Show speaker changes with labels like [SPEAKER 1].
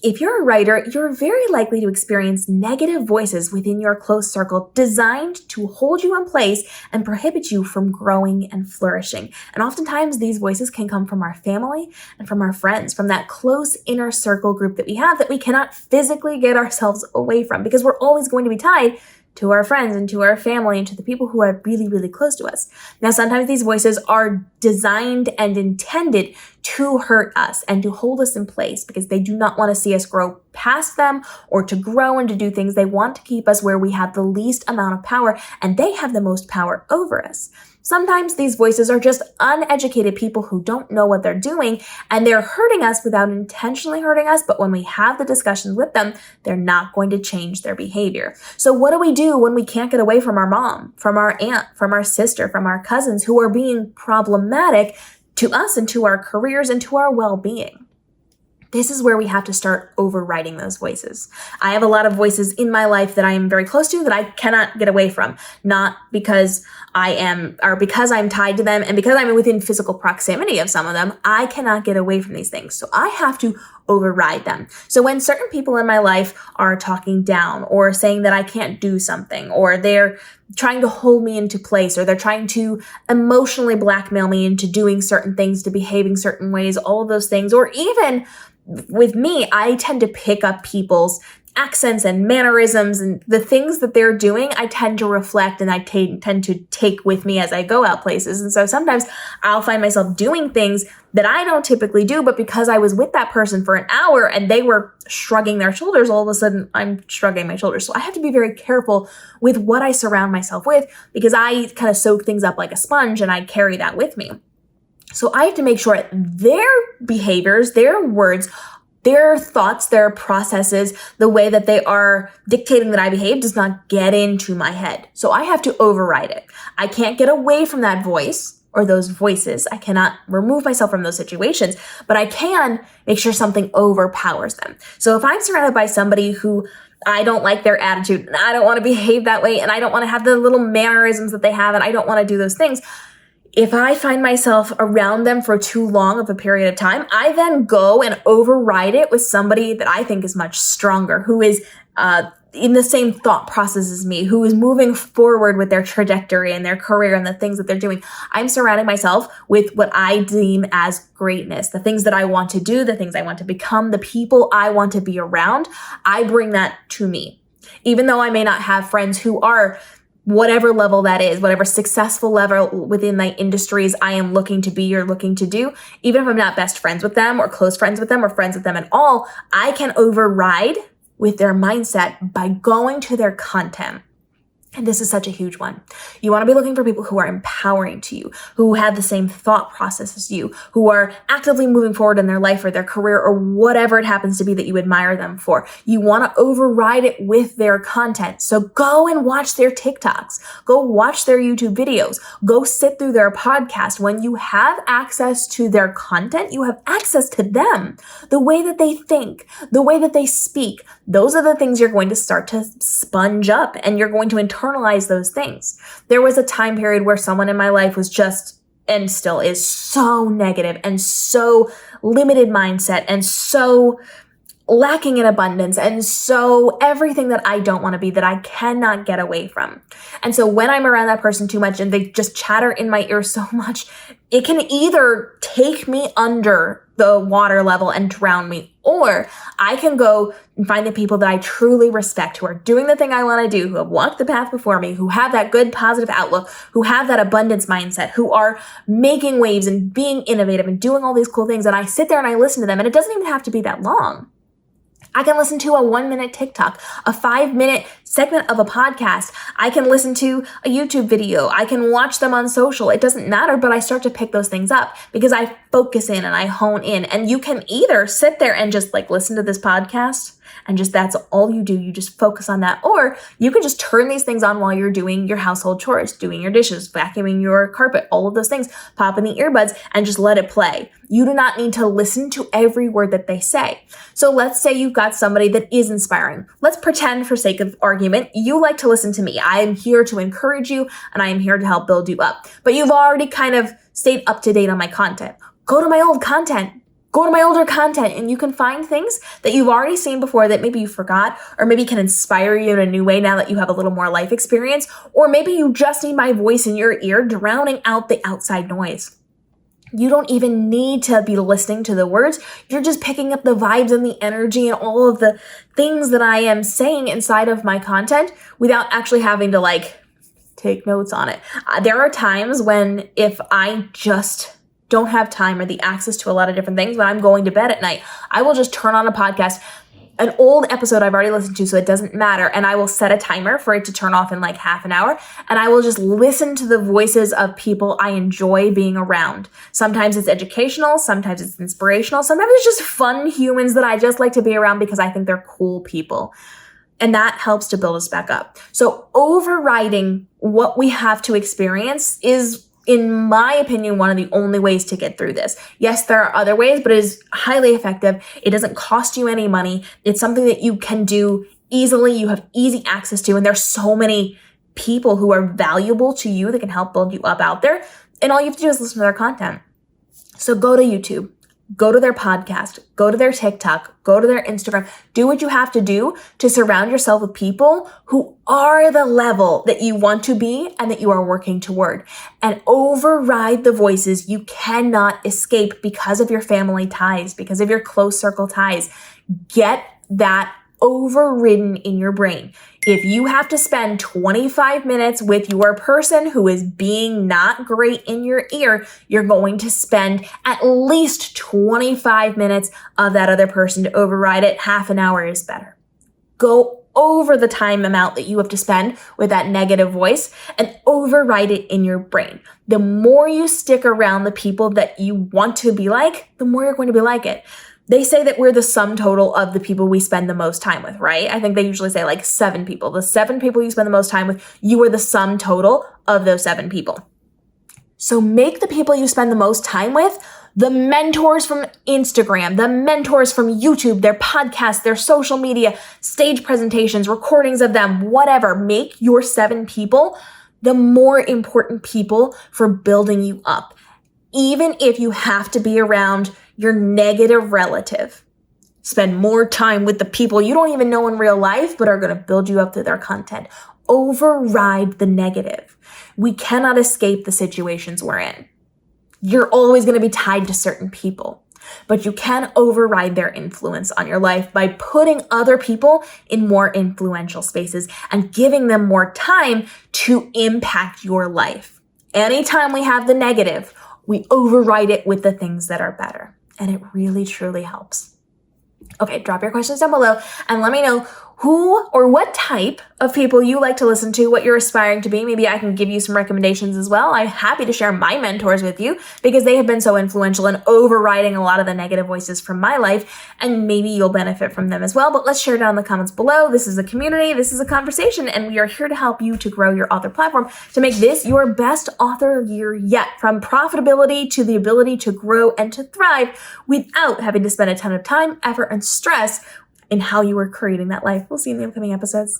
[SPEAKER 1] If you're a writer, you're very likely to experience negative voices within your close circle designed to hold you in place and prohibit you from growing and flourishing. And oftentimes these voices can come from our family and from our friends, from that close inner circle group that we have that we cannot physically get ourselves away from, because we're always going to be tied to our friends and to our family and to the people who are really, really close to us. Now, sometimes these voices are designed and intended to hurt us and to hold us in place because they do not want to see us grow past them or to grow and to do things. They want to keep us where we have the least amount of power and they have the most power over us. Sometimes these voices are just uneducated people who don't know what they're doing and they're hurting us without intentionally hurting us, but when we have the discussions with them, they're not going to change their behavior. So what do we do when we can't get away from our mom, from our aunt, from our sister, from our cousins who are being problematic to us and to our careers and to our well-being? This is where we have to start overriding those voices. I have a lot of voices in my life that I am very close to that I cannot get away from, not because because I'm tied to them and because I'm within physical proximity of some of them, I cannot get away from these things. So I have to override them. So when certain people in my life are talking down or saying that I can't do something, or they're trying to hold me into place, or they're trying to emotionally blackmail me into doing certain things, to behaving certain ways, all of those things, or even with me, I tend to pick up people's accents and mannerisms and the things that they're doing, I tend to reflect and I tend to take with me as I go out places. And so sometimes I'll find myself doing things that I don't typically do, but because I was with that person for an hour and they were shrugging their shoulders, all of a sudden I'm shrugging my shoulders. So I have to be very careful with what I surround myself with because I kind of soak things up like a sponge and I carry that with me. So I have to make sure their behaviors, their words, their thoughts, their processes, the way that they are dictating that I behave does not get into my head. So I have to override it. I can't get away from that voice or those voices. I cannot remove myself from those situations, but I can make sure something overpowers them. So if I'm surrounded by somebody who I don't like their attitude and I don't want to behave that way and I don't want to have the little mannerisms that they have and I don't want to do those things, if I find myself around them for too long of a period of time, I then go and override it with somebody that I think is much stronger, who is in the same thought process as me, who is moving forward with their trajectory and their career and the things that they're doing. I'm surrounding myself with what I deem as greatness, the things that I want to do, the things I want to become, the people I want to be around. I bring that to me. Even though I may not have friends who are whatever level that is, whatever successful level within my industries I am looking to be or looking to do, even if I'm not best friends with them or close friends with them or friends with them at all, I can override with their mindset by going to their content. And this is such a huge one. You want to be looking for people who are empowering to you, who have the same thought process as you, who are actively moving forward in their life or their career or whatever it happens to be that you admire them for. You want to override it with their content. So go and watch their TikToks. Go watch their YouTube videos. Go sit through their podcast. When you have access to their content, you have access to them. The way that they think, the way that they speak, those are the things you're going to start to sponge up and you're going to internalize those things. There was a time period where someone in my life was just, and still is, so negative and so limited mindset and so lacking in abundance and so everything that I don't want to be, that I cannot get away from. And so when I'm around that person too much and they just chatter in my ear so much, it can either take me under the water level and drown me, or I can go and find the people that I truly respect, who are doing the thing I want to do, who have walked the path before me, who have that good positive outlook, who have that abundance mindset, who are making waves and being innovative and doing all these cool things. And I sit there and I listen to them, and it doesn't even have to be that long. I can listen to a 1-minute TikTok, a 5-minute segment of a podcast. I can listen to a YouTube video. I can watch them on social. It doesn't matter, but I start to pick those things up because I focus in and I hone in. And you can either sit there and just listen to this podcast and just that's all you do. You just focus on that. Or you can just turn these things on while you're doing your household chores, doing your dishes, vacuuming your carpet, all of those things, pop in the earbuds and just let it play. You do not need to listen to every word that they say. So let's say you've got somebody that is inspiring. Let's pretend, for sake of argument, you like to listen to me. I am here to encourage you and I am here to help build you up. But you've already kind of stayed up to date on my content. Go to my old content. Go to my older content and you can find things that you've already seen before that maybe you forgot, or maybe can inspire you in a new way now that you have a little more life experience, or maybe you just need my voice in your ear drowning out the outside noise. You don't even need to be listening to the words. You're just picking up the vibes and the energy and all of the things that I am saying inside of my content without actually having to take notes on it. There are times when if I just don't have time or the access to a lot of different things, when I'm going to bed at night, I will just turn on a podcast, an old episode I've already listened to, so it doesn't matter. And I will set a timer for it to turn off in half an hour. And I will just listen to the voices of people I enjoy being around. Sometimes it's educational. Sometimes it's inspirational. Sometimes it's just fun humans that I just like to be around because I think they're cool people. And that helps to build us back up. So overriding what we have to experience is, in my opinion, one of the only ways to get through this. Yes, there are other ways, but it is highly effective. It doesn't cost you any money. It's something that you can do easily. You have easy access to, and there's so many people who are valuable to you that can help build you up out there. And all you have to do is listen to their content. So go to YouTube. Go to their podcast, go to their TikTok, go to their Instagram. Do what you have to do to surround yourself with people who are the level that you want to be and that you are working toward. And override the voices you cannot escape because of your family ties, because of your close circle ties. Get that overridden in your brain. If you have to spend 25 minutes with your person who is being not great in your ear, you're going to spend at least 25 minutes of that other person to override it. Half an hour is better. Go over the time amount that you have to spend with that negative voice and override it in your brain. The more you stick around the people that you want to be like, the more you're going to be like it. They say that we're the sum total of the people we spend the most time with, right? I think they usually say 7 people. The 7 people you spend the most time with, you are the sum total of those 7 people. So make the people you spend the most time with the mentors from Instagram, the mentors from YouTube, their podcasts, their social media, stage presentations, recordings of them, whatever. Make your 7 people the more important people for building you up. Even if you have to be around your negative relative, spend more time with the people you don't even know in real life, but are going to build you up through their content. Override the negative. We cannot escape the situations we're in. You're always going to be tied to certain people, but you can override their influence on your life by putting other people in more influential spaces and giving them more time to impact your life. Anytime we have the negative, we override it with the things that are better. And it really, truly helps. Okay, drop your questions down below and let me know who or what type of people you like to listen to, what you're aspiring to be. Maybe I can give you some recommendations as well. I'm happy to share my mentors with you because they have been so influential in overriding a lot of the negative voices from my life, and maybe you'll benefit from them as well. But let's share down in the comments below. This is a community, this is a conversation, and we are here to help you to grow your author platform to make this your best author year yet, from profitability to the ability to grow and to thrive without having to spend a ton of time, effort, and stress in how you are creating that life. We'll see you in the upcoming episodes.